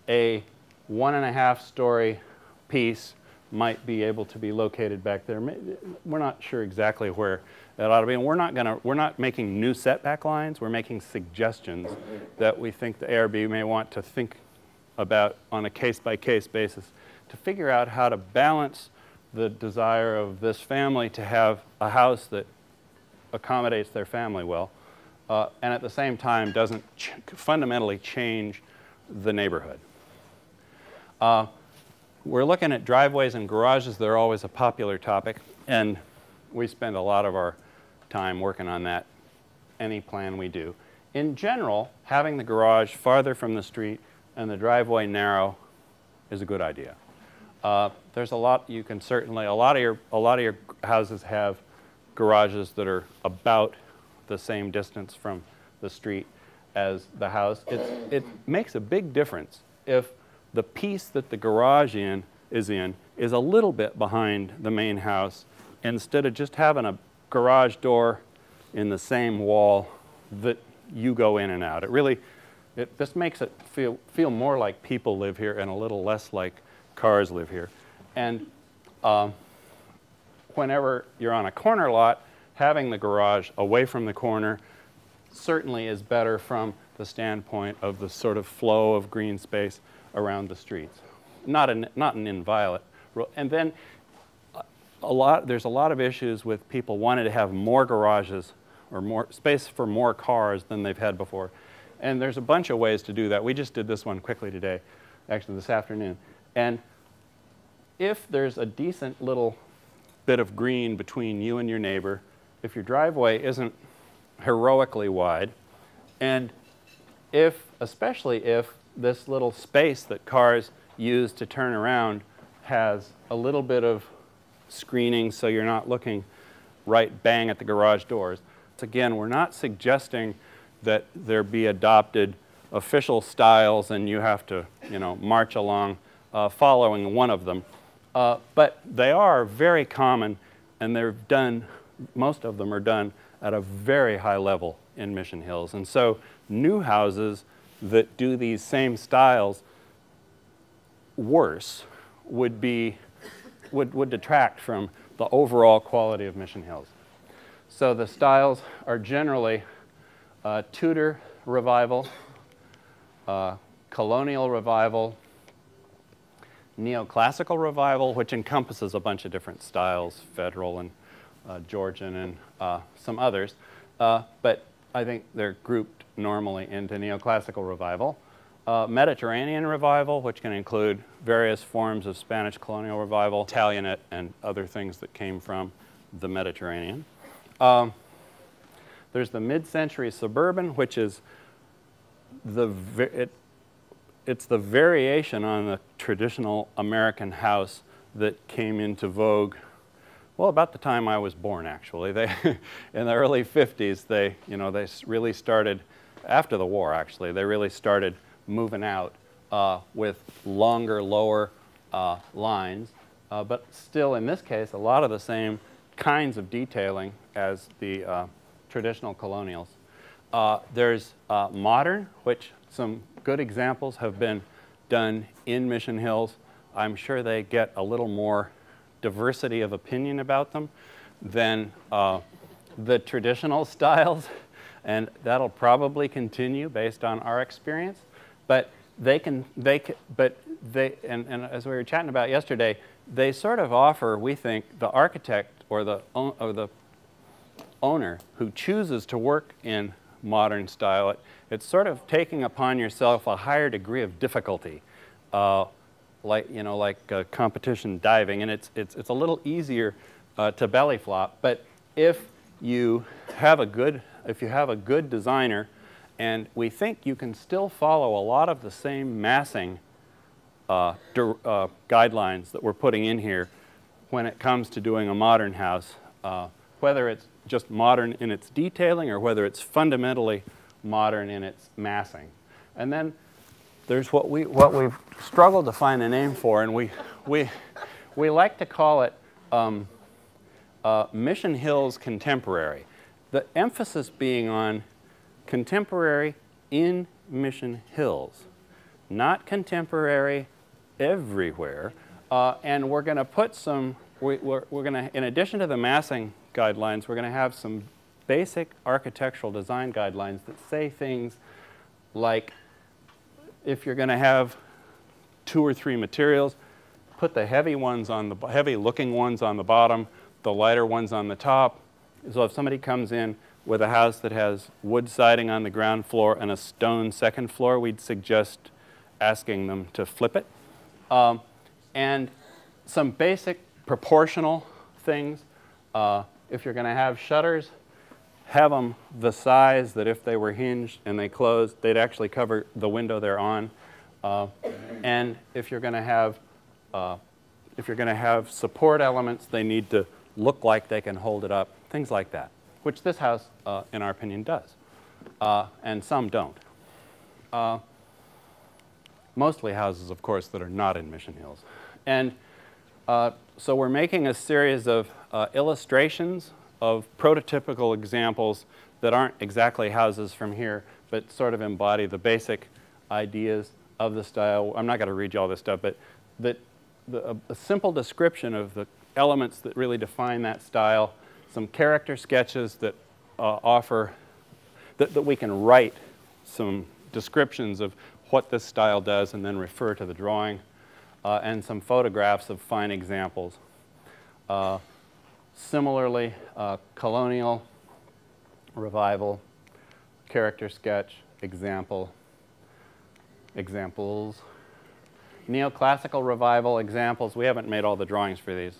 A 1.5-story piece might be able to be located back there. We're not sure exactly where that ought to be, and we're not making new setback lines. We're making suggestions that we think the ARB may want to think about on a case-by-case basis to figure out how to balance the desire of this family to have a house that accommodates their family well, and at the same time doesn't fundamentally change the neighborhood. We're looking at driveways and garages. They're always a popular topic, and we spend a lot of our time working on that, any plan we do. In general, having the garage farther from the street and the driveway narrow is a good idea. There's a lot you can certainly, a lot of your houses have garages that are about the same distance from the street as the house. It makes a big difference if the piece that the garage in is in is a little bit behind the main house, instead of just having a garage door in the same wall that you go in and out. This makes it feel more like people live here and a little less like cars live here. And whenever you're on a corner lot, having the garage away from the corner certainly is better from the standpoint of the sort of flow of green space around the streets. Not an inviolate rule. And then there's a lot of issues with people wanting to have more garages or more space for more cars than they've had before. And there's a bunch of ways to do that. We just did this one quickly today, actually this afternoon. And if there's a decent little bit of green between you and your neighbor, if your driveway isn't heroically wide, and especially if this little space that cars use to turn around has a little bit of screening so you're not looking right bang at the garage doors. Again, we're not suggesting that there be adopted official styles and you have to, march along following one of them. But they are very common, and most of them are done at a very high level in Mission Hills. And so new houses that do these same styles worse would detract from the overall quality of Mission Hills. So the styles are generally Tudor revival, colonial revival, neoclassical revival, which encompasses a bunch of different styles, federal and Georgian and some others. But I think they're grouped normally into neoclassical revival. Mediterranean revival, which can include various forms of Spanish colonial revival, Italianate, and other things that came from the Mediterranean. There's the mid-century suburban, which is it's the variation on the traditional American house that came into vogue, well, about the time I was born, actually. In the early 50s, they really started, after the war, actually, they really started moving out with longer, lower lines, but still, in this case, a lot of the same kinds of detailing as the traditional colonials. There's modern, which some good examples have been done in Mission Hills. I'm sure they get a little more diversity of opinion about them than the traditional styles, and that'll probably continue based on our experience. But and as we were chatting about yesterday, they sort of offer, we think, the architect or the owner who chooses to work in modern style, it's sort of taking upon yourself a higher degree of difficulty, like competition diving, and it's a little easier to belly flop. But if you have a good designer, and we think you can still follow a lot of the same massing guidelines that we're putting in here when it comes to doing a modern house, whether it's just modern in its detailing or whether it's fundamentally modern in its massing. And then there's what we've struggled to find a name for, and we like to call it Mission Hills Contemporary. The emphasis being on contemporary in Mission Hills, not contemporary everywhere. And we're going to put some, we're going to, in addition to the massing guidelines, we're going to have some basic architectural design guidelines that say things like, if you're going to have 2 or 3 materials, put the heavy looking ones on the bottom, the lighter ones on the top. So if somebody comes in with a house that has wood siding on the ground floor and a stone second floor, we'd suggest asking them to flip it. And some basic proportional things. If you're going to have shutters, have them the size that if they were hinged and they closed, they'd actually cover the window they're on. And if you're going to have support elements, they need to look like they can hold it up, things like that, which this house, in our opinion, does, and some don't. Mostly houses, of course, that are not in Mission Hills. And so we're making a series of illustrations of prototypical examples that aren't exactly houses from here, but sort of embody the basic ideas of the style. I'm not going to read you all this stuff, but a simple description of the elements that really define that style, some character sketches that offer, that we can write some descriptions of what this style does and then refer to the drawing, and some photographs of fine examples. Similarly, colonial, revival, character sketch, example, examples. Neoclassical revival examples, we haven't made all the drawings for these.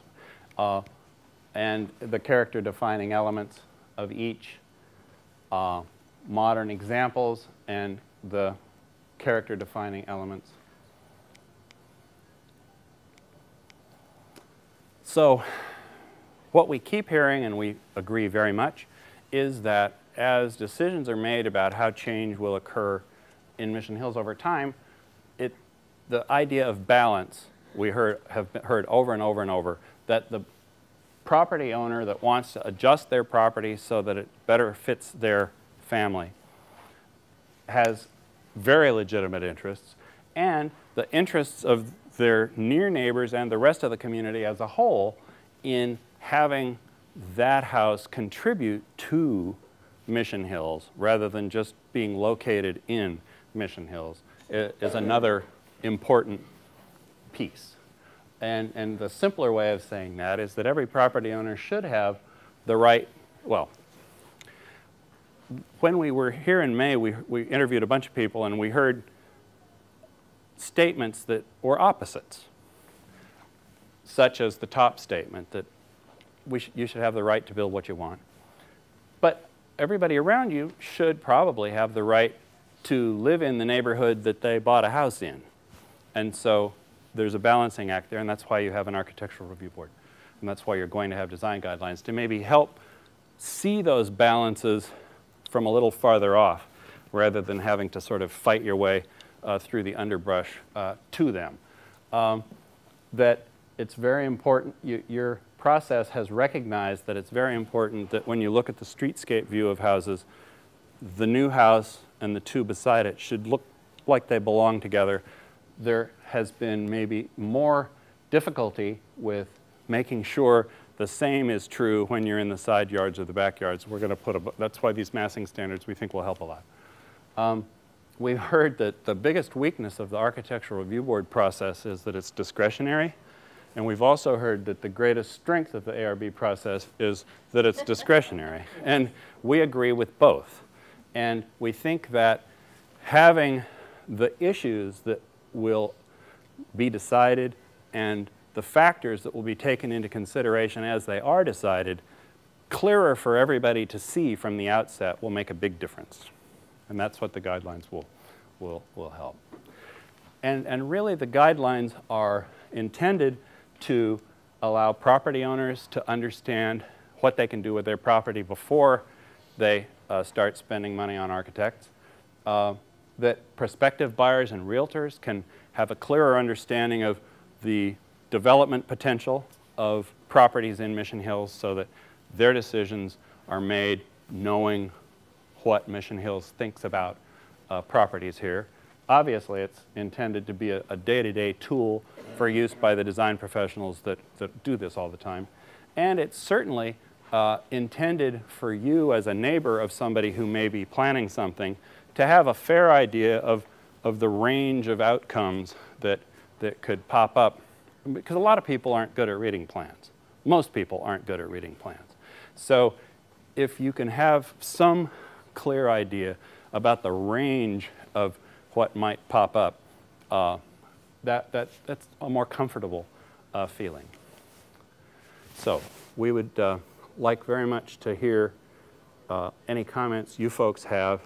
And the character defining elements of each. Modern examples and the character defining elements. So what we keep hearing, and we agree very much, is that as decisions are made about how change will occur in Mission Hills over time, the idea of balance we have heard over and over and over, that the property owner that wants to adjust their property so that it better fits their family has very legitimate interests, and the interests of their near neighbors and the rest of the community as a whole in having that house contribute to Mission Hills rather than just being located in Mission Hills is another important piece. And the simpler way of saying that is that every property owner should have the right, well, when we were here in May, we interviewed a bunch of people and we heard statements that were opposites, such as the top statement that you should have the right to build what you want. But everybody around you should probably have the right to live in the neighborhood that they bought a house in. And so there's a balancing act there, and that's why you have an architectural review board. And that's why you're going to have design guidelines to maybe help see those balances from a little farther off rather than having to sort of fight your way through the underbrush to them. That it's very important, your process has recognized that it's very important that when you look at the streetscape view of houses, the new house and the two beside it should look like they belong together. There has been maybe more difficulty with making sure the same is true when you're in the side yards or the backyards. We're going to put that's why these massing standards we think will help a lot. We've heard that the biggest weakness of the architectural review board process is that it's discretionary. And we've also heard that the greatest strength of the ARB process is that it's discretionary. And we agree with both. And we think that having the issues that will be decided and the factors that will be taken into consideration as they are decided clearer for everybody to see from the outset will make a big difference. And that's what the guidelines will help. And really the guidelines are intended to allow property owners to understand what they can do with their property before they start spending money on architects. That prospective buyers and realtors can have a clearer understanding of the development potential of properties in Mission Hills so that their decisions are made knowing what Mission Hills thinks about properties here. Obviously, it's intended to be a day-to-day tool for use by the design professionals that do this all the time. And it's certainly intended for you as a neighbor of somebody who may be planning something to have a fair idea of the range of outcomes that could pop up. Because a lot of people aren't good at reading plans. Most people aren't good at reading plans. So if you can have some clear idea about the range of what might pop up, that's a more comfortable feeling. So we would like very much to hear any comments you folks have